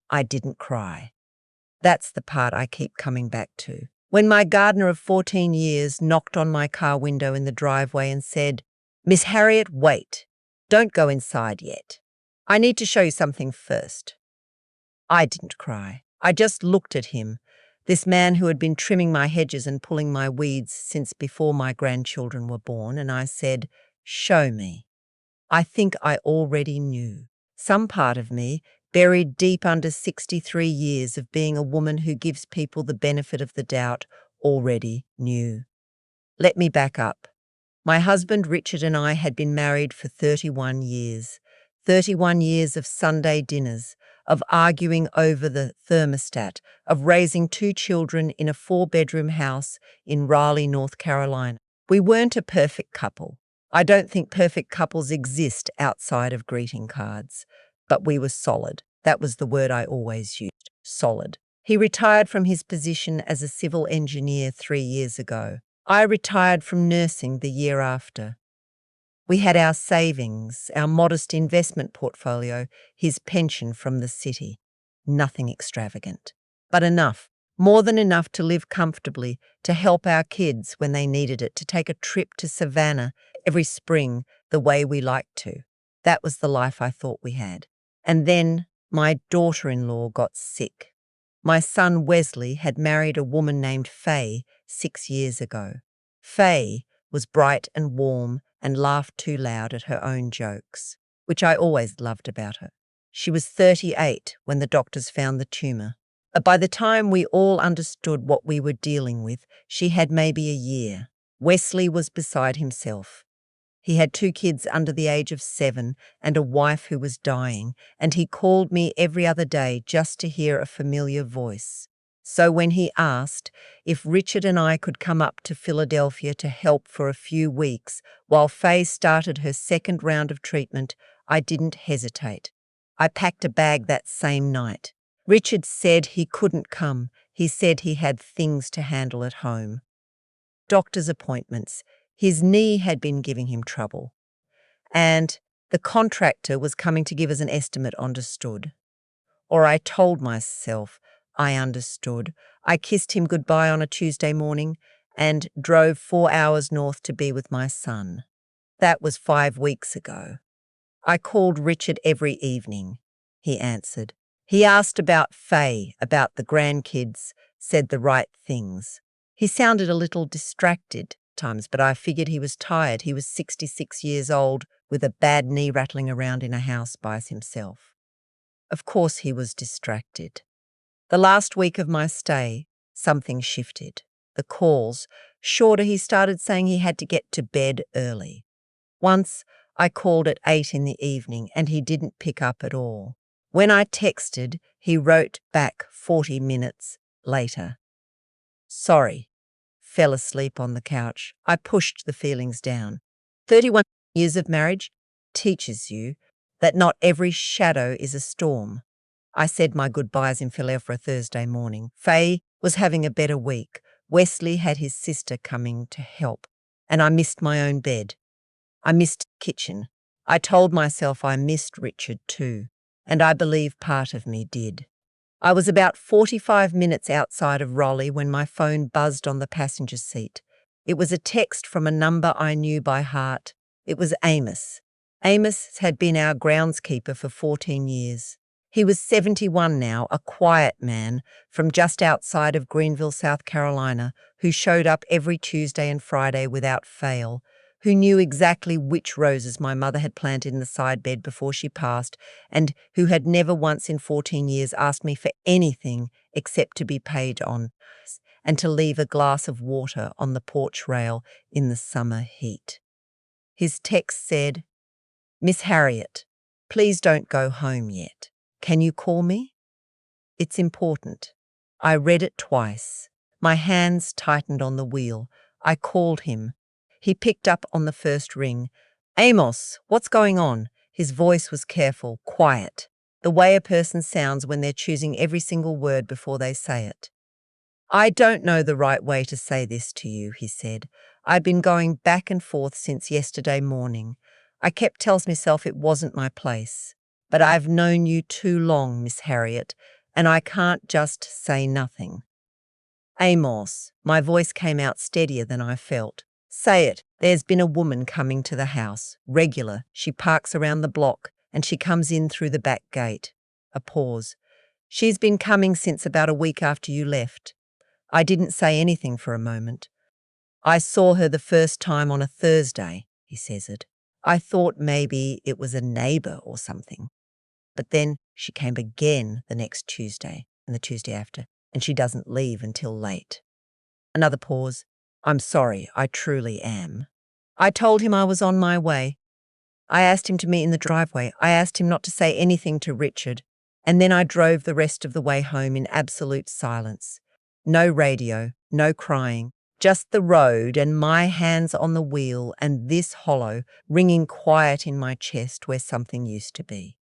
I didn't cry. That's the part I keep coming back to. When my gardener of 14 years knocked on my car window in the driveway and said, "Miss Harriet, wait. Don't go inside yet. I need to show you something first." I didn't cry. I just looked at him, this man who had been trimming my hedges and pulling my weeds since before my grandchildren were born, and I said, "Show me." I think I already knew. Some part of me, buried deep under 63 years of being a woman who gives people the benefit of the doubt, already knew. Let me back up. My husband Richard and I had been married for 31 years. 31 years of Sunday dinners, of arguing over the thermostat, of raising 2 children in a 4-bedroom house in Raleigh, North Carolina. We weren't a perfect couple. I don't think perfect couples exist outside of greeting cards. But we were solid. That was the word I always used, solid. He retired from his position as a civil engineer 3 years ago. I retired from nursing the year after. We had our savings, our modest investment portfolio, his pension from the city. Nothing extravagant, but enough, more than enough to live comfortably, to help our kids when they needed it, to take a trip to Savannah every spring the way we liked to. That was the life I thought we had. And then my daughter-in-law got sick. My son Wesley had married a woman named Faye 6 years ago. Faye was bright and warm and laughed too loud at her own jokes, which I always loved about her. She was 38 when the doctors found the tumor. By the time we all understood what we were dealing with, she had maybe a year. Wesley was beside himself. He had 2 kids under the age of 7 and a wife who was dying, and he called me every other day just to hear a familiar voice. So when he asked if Richard and I could come up to Philadelphia to help for a few weeks while Faye started her 2nd round of treatment, I didn't hesitate. I packed a bag that same night. Richard said he couldn't come. He said he had things to handle at home. Doctor's appointments. His knee had been giving him trouble. And the contractor was coming to give us an estimate. Understood. Or I told myself I understood. I kissed him goodbye on a Tuesday morning and drove 4 hours north to be with my son. That was 5 weeks ago. I called Richard every evening. He answered. He asked about Faye, about the grandkids, said the right things. He sounded a little distracted times, but I figured he was tired. He was 66 years old with a bad knee rattling around in a house by himself. Of course he was distracted. The last week of my stay, something shifted. The calls, shorter, he started saying he had to get to bed early. Once I called at 8 in the evening and he didn't pick up at all. When I texted, he wrote back 40 minutes later. Sorry. Fell asleep on the couch. I pushed the feelings down. 31 years of marriage teaches you that not every shadow is a storm. I said my goodbyes in Philadelphia Thursday morning. Faye was having a better week. Wesley had his sister coming to help. And I missed my own bed. I missed the kitchen. I told myself I missed Richard too. And I believe part of me did. I was about 45 minutes outside of Raleigh when my phone buzzed on the passenger seat. It was a text from a number I knew by heart. It was Amos. Amos had been our groundskeeper for 14 years. He was 71 now, a quiet man from just outside of Greenville, South Carolina, who showed up every Tuesday and Friday without fail, who knew exactly which roses my mother had planted in the side bed before she passed, and who had never once in 14 years asked me for anything except to be paid on and to leave a glass of water on the porch rail in the summer heat. His text said, "Miss Harriet, please don't go home yet. Can you call me? It's important." I read it twice. My hands tightened on the wheel. I called him. He picked up on the first ring. "Amos, what's going on?" His voice was careful, quiet, the way a person sounds when they're choosing every single word before they say it. "I don't know the right way to say this to you," he said. "I've been going back and forth since yesterday morning. I kept telling myself it wasn't my place. But I've known you too long, Miss Harriet. and I can't just say nothing. Amos, my voice came out steadier than I felt. Say it. There's been a woman coming to the house. Regular. She parks around the block, and she comes in through the back gate. A pause. She's been coming since about a week after you left. I didn't say anything for a moment. I saw her the first time on a Thursday, he says it. I thought maybe it was a neighbour or something. But then she came again the next Tuesday and the Tuesday after, and she doesn't leave until late. Another pause. I'm sorry, I truly am. I told him I was on my way. I asked him to meet in the driveway. I asked him not to say anything to Richard, and then I drove the rest of the way home in absolute silence. No radio, no crying, just the road and my hands on the wheel and this hollow ringing quiet in my chest where something used to be.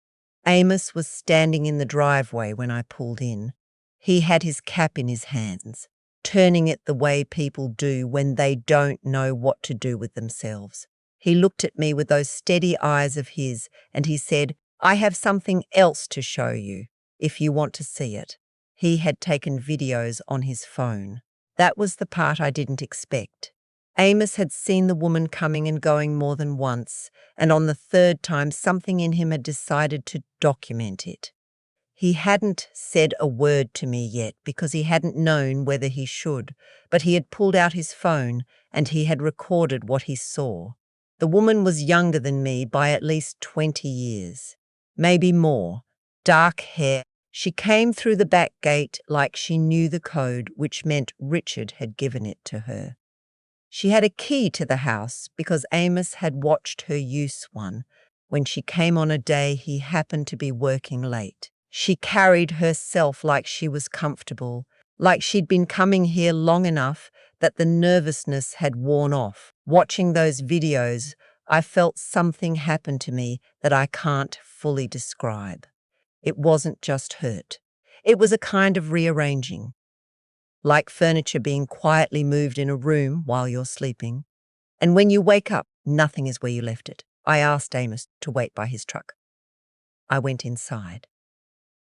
Amos was standing in the driveway when I pulled in. He had his cap in his hands, turning it the way people do when they don't know what to do with themselves. He looked at me with those steady eyes of his, and he said, I have something else to show you, if you want to see it. He had taken videos on his phone. That was the part I didn't expect. Amos had seen the woman coming and going more than once, and on the third time something in him had decided to document it. He hadn't said a word to me yet because he hadn't known whether he should, but he had pulled out his phone and he had recorded what he saw. The woman was younger than me by at least 20 years, maybe more. Dark hair. She came through the back gate like she knew the code, which meant Richard had given it to her. She had a key to the house because Amos had watched her use one when she came on a day he happened to be working late. She carried herself like she was comfortable, like she'd been coming here long enough that the nervousness had worn off. Watching those videos, I felt something happen to me that I can't fully describe. It wasn't just hurt. It was a kind of rearranging, like furniture being quietly moved in a room while you're sleeping. And when you wake up, nothing is where you left it. I asked Amos to wait by his truck. I went inside.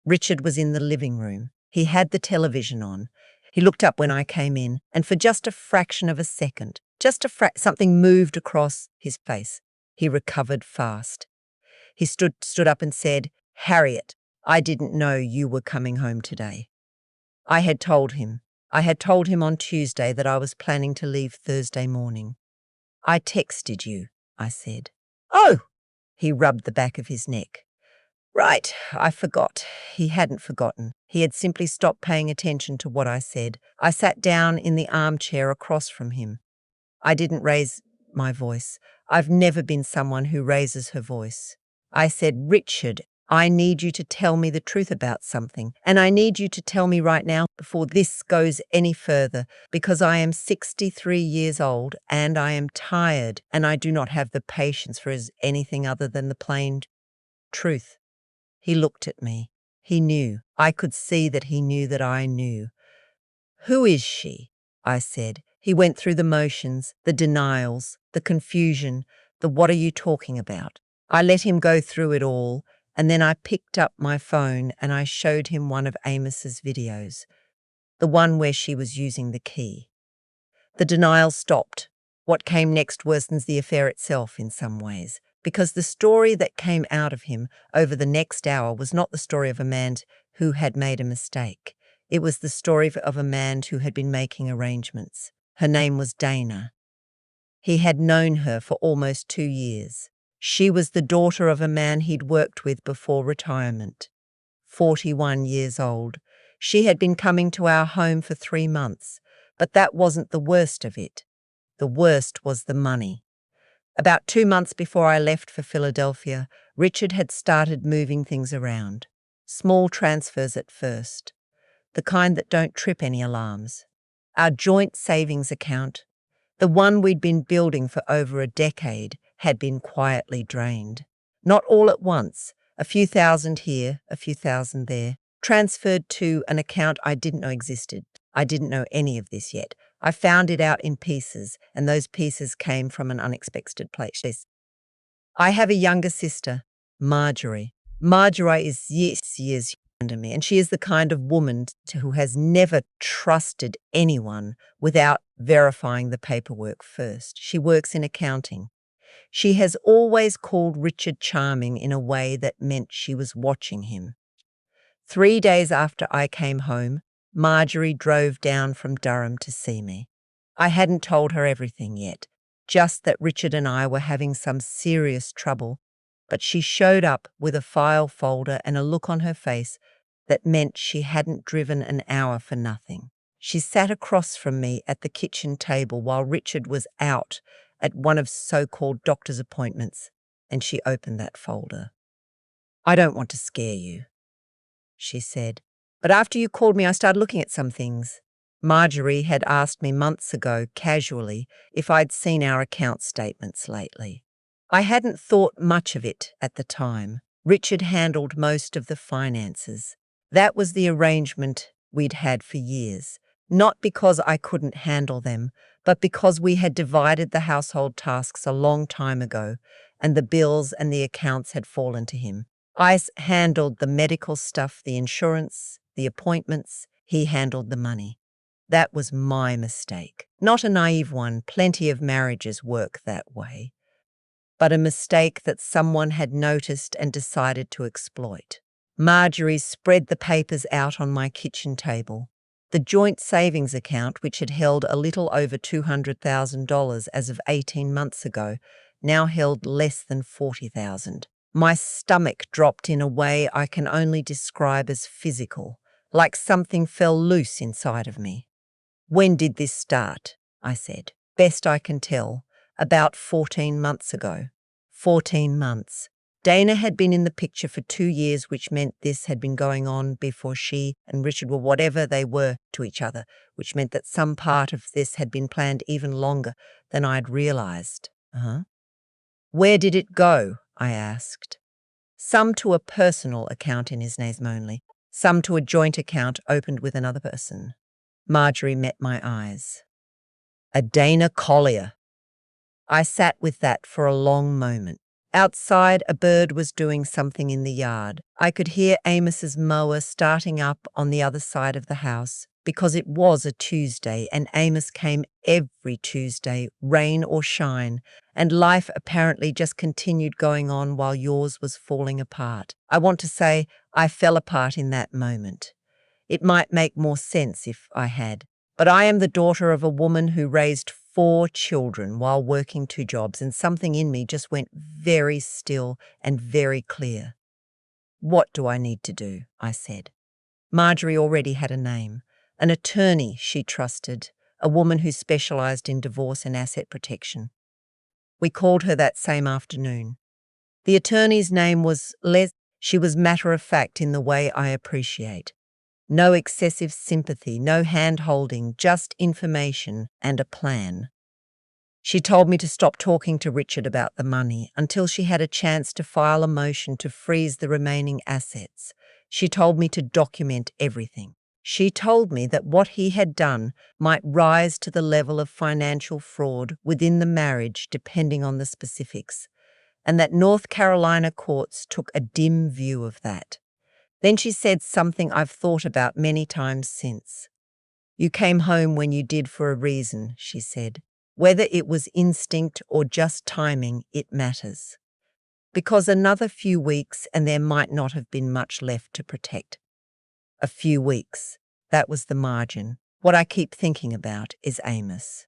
Richard was in the living room. He had the television on. He looked up when I came in, and for just a fraction of a second, something moved across his face. He recovered fast. He stood up and said, Harriet, I didn't know you were coming home today. I had told him on Tuesday that I was planning to leave Thursday morning. I texted you, I said. Oh! He rubbed the back of his neck. Right, I forgot. He hadn't forgotten. He had simply stopped paying attention to what I said. I sat down in the armchair across from him. I didn't raise my voice. I've never been someone who raises her voice. I said, Richard, I need you to tell me the truth about something, and I need you to tell me right now before this goes any further, because I am 63 years old and I am tired and I do not have the patience for anything other than the plain truth. He looked at me. He knew. I could see that he knew that I knew. Who is she? I said. He went through the motions, the denials, the confusion, the what are you talking about? I let him go through it all, and then I picked up my phone and I showed him one of Amos's videos, the one where she was using the key. The denial stopped. What came next worsens the affair itself in some ways, because the story that came out of him over the next hour was not the story of a man who had made a mistake. It was the story of a man who had been making arrangements. Her name was Dana. He had known her for almost 2 years. She was the daughter of a man he'd worked with before retirement. 41 years old. She had been coming to our home for 3 months, but that wasn't the worst of it. The worst was the money. About 2 months before I left for Philadelphia, Richard had started moving things around. Small transfers at first, the kind that don't trip any alarms. Our joint savings account, the one we'd been building for over a decade, had been quietly drained. Not all at once, a few thousand here, a few thousand there, transferred to an account I didn't know existed. I didn't know any of this yet. I found it out in pieces, and those pieces came from an unexpected place. I have a younger sister, Marjorie. Marjorie is 6 years me, and she is the kind of woman who has never trusted anyone without verifying the paperwork first. She works in accounting. She has always called Richard charming in a way that meant she was watching him. 3 days after I came home, Marjorie drove down from Durham to see me. I hadn't told her everything yet, just that Richard and I were having some serious trouble, but she showed up with a file folder and a look on her face that meant she hadn't driven an hour for nothing. She sat across from me at the kitchen table while Richard was out at one of so-called doctor's appointments, and she opened that folder. "I don't want to scare you," she said, "but after you called me, I started looking at some things." Marjorie had asked me months ago, casually, if I'd seen our account statements lately. I hadn't thought much of it at the time. Richard handled most of the finances. That was the arrangement we'd had for years, not because I couldn't handle them, but because we had divided the household tasks a long time ago, and the bills and the accounts had fallen to him. I handled the medical stuff, the insurance, the appointments. He handled the money. That was my mistake. Not a naive one. Plenty of marriages work that way. But a mistake that someone had noticed and decided to exploit. Marjorie spread the papers out on my kitchen table. The joint savings account, which had held a little over $200,000 as of 18 months ago, now held less than $40,000. My stomach dropped in a way I can only describe as physical, like something fell loose inside of me. "When did this start?" I said. "Best I can tell, about 14 months ago." 14 months. Dana had been in the picture for 2 years, which meant this had been going on before she and Richard were whatever they were to each other, which meant that some part of this had been planned even longer than I'd realized. "Where did it go?" I asked. "Some to a personal account in his name only, some to a joint account opened with another person." Marjorie met my eyes. A Dana Collier. I sat with that for a long moment. Outside, a bird was doing something in the yard. I could hear Amos's mower starting up on the other side of the house, because it was a Tuesday and Amos came every Tuesday, rain or shine, and life apparently just continued going on while yours was falling apart. I want to say I fell apart in that moment. It might make more sense if I had. But I am the daughter of a woman who raised 4 children while working 2 jobs, and something in me just went very still and very clear. "What do I need to do?" I said. Marjorie already had a name. An attorney she trusted, a woman who specialized in divorce and asset protection. We called her that same afternoon. The attorney's name was Les. She was matter-of-fact in the way I appreciate. No excessive sympathy, no hand-holding, just information and a plan. She told me to stop talking to Richard about the money until she had a chance to file a motion to freeze the remaining assets. She told me to document everything. She told me that what he had done might rise to the level of financial fraud within the marriage depending on the specifics, and that North Carolina courts took a dim view of that. Then she said something I've thought about many times since. "You came home when you did for a reason," she said. "Whether it was instinct or just timing, it matters. Because another few weeks and there might not have been much left to protect." A few weeks. That was the margin. What I keep thinking about is Amos.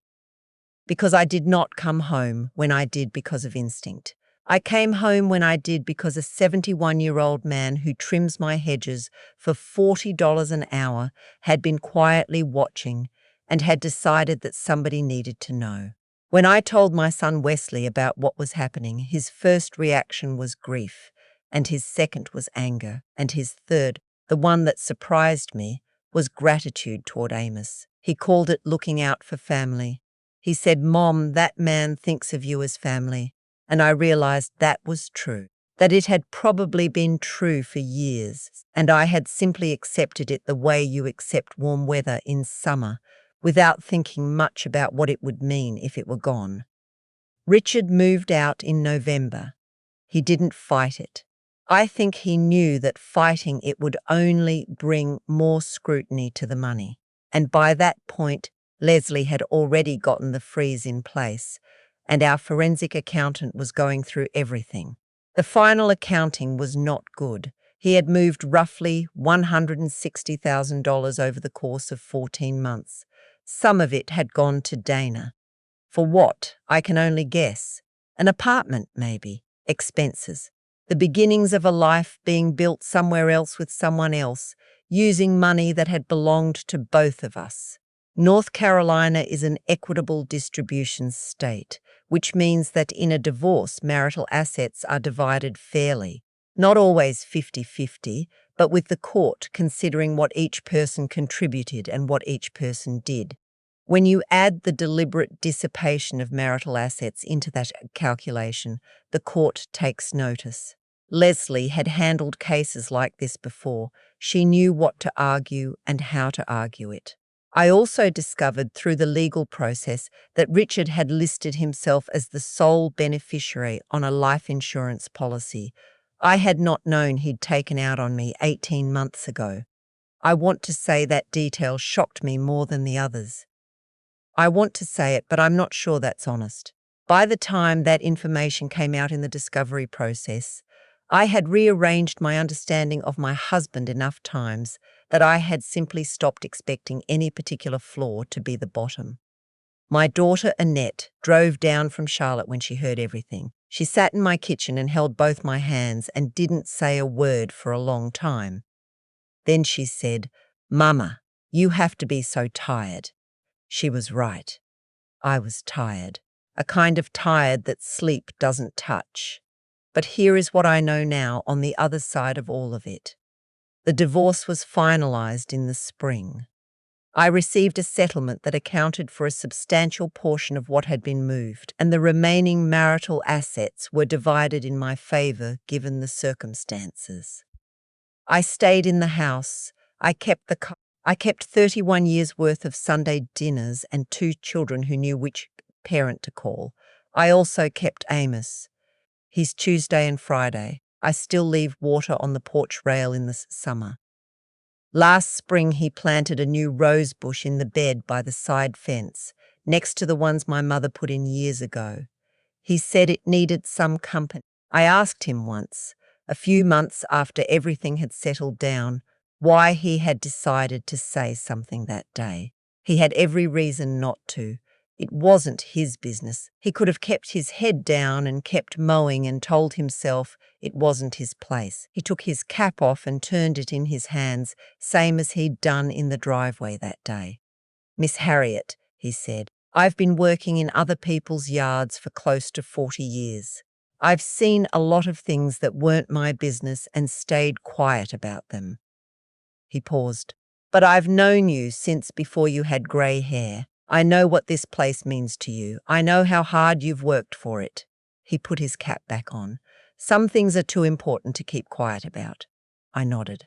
Because I did not come home when I did because of instinct. I came home when I did because a 71-year-old man who trims my hedges for $40 an hour had been quietly watching and had decided that somebody needed to know. When I told my son Wesley about what was happening, his first reaction was grief, and his second was anger, and his third, the one that surprised me, was gratitude toward Amos. He called it looking out for family. He said, "Mom, that man thinks of you as family." And I realized that was true, that it had probably been true for years, and I had simply accepted it the way you accept warm weather in summer, without thinking much about what it would mean if it were gone. Richard moved out in November. He didn't fight it. I think he knew that fighting it would only bring more scrutiny to the money. And by that point, Leslie had already gotten the freeze in place, and our forensic accountant was going through everything. The final accounting was not good. He had moved roughly $160,000 over the course of 14 months. Some of it had gone to Dana. For what? I can only guess. An apartment, maybe. Expenses. The beginnings of a life being built somewhere else with someone else, using money that had belonged to both of us. North Carolina is an equitable distribution state, which means that in a divorce, marital assets are divided fairly. Not always 50-50, but with the court considering what each person contributed and what each person did. When you add the deliberate dissipation of marital assets into that calculation, the court takes notice. Leslie had handled cases like this before. She knew what to argue and how to argue it. I also discovered through the legal process that Richard had listed himself as the sole beneficiary on a life insurance policy. I had not known he'd taken out on me 18 months ago. I want to say that detail shocked me more than the others. I want to say it, but I'm not sure that's honest. By the time that information came out in the discovery process, I had rearranged my understanding of my husband enough times that I had simply stopped expecting any particular flaw to be the bottom. My daughter Annette drove down from Charlotte when she heard everything. She sat in my kitchen and held both my hands and didn't say a word for a long time. Then she said, "Mama, you have to be so tired." She was right. I was tired, a kind of tired that sleep doesn't touch. But here is what I know now on the other side of all of it. The divorce was finalized in the spring. I received a settlement that accounted for a substantial portion of what had been moved, and the remaining marital assets were divided in my favor given the circumstances. I stayed in the house. I kept 31 years' worth of Sunday dinners and 2 children who knew which parent to call. I also kept Amos. He's Tuesday and Friday. I still leave water on the porch rail in the summer. Last spring he planted a new rose bush in the bed by the side fence, next to the ones my mother put in years ago. He said it needed some company. I asked him once, a few months after everything had settled down, why he had decided to say something that day. He had every reason not to. It wasn't his business. He could have kept his head down and kept mowing and told himself it wasn't his place. He took his cap off and turned it in his hands, same as he'd done in the driveway that day. "Miss Harriet," he said, "I've been working in other people's yards for close to 40 years. I've seen a lot of things that weren't my business and stayed quiet about them." He paused. "But I've known you since before you had grey hair. I know what this place means to you. I know how hard you've worked for it." He put his cap back on. "Some things are too important to keep quiet about." I nodded.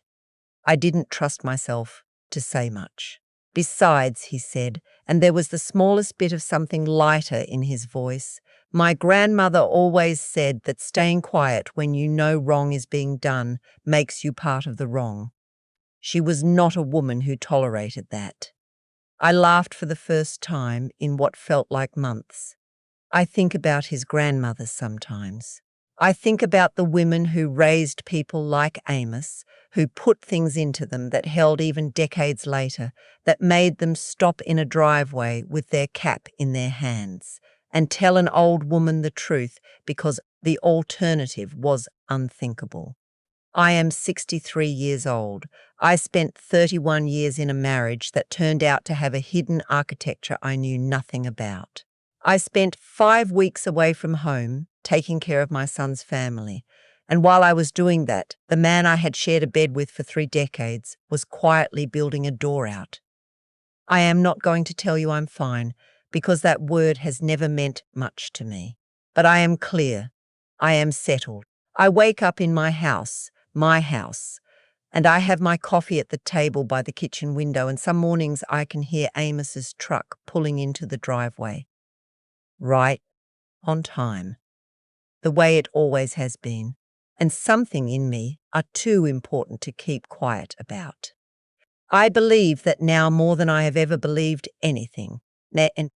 I didn't trust myself to say much. "Besides," he said, and there was the smallest bit of something lighter in his voice, "my grandmother always said that staying quiet when you know wrong is being done makes you part of the wrong. She was not a woman who tolerated that." I laughed for the first time in what felt like months. I think about his grandmother sometimes. I think about the women who raised people like Amos, who put things into them that held even decades later, that made them stop in a driveway with their cap in their hands and tell an old woman the truth because the alternative was unthinkable. I am 63 years old. I spent 31 years in a marriage that turned out to have a hidden architecture I knew nothing about. I spent 5 weeks away from home, taking care of my son's family. And while I was doing that, the man I had shared a bed with for 3 decades was quietly building a door out. I am not going to tell you I'm fine, because that word has never meant much to me. But I am clear. I am settled. I wake up in my house, and I have my coffee at the table by the kitchen window, and some mornings I can hear Amos's truck pulling into the driveway. Right on time. The way it always has been. and something in me are too important to keep quiet about. I believe that now more than I have ever believed anything. And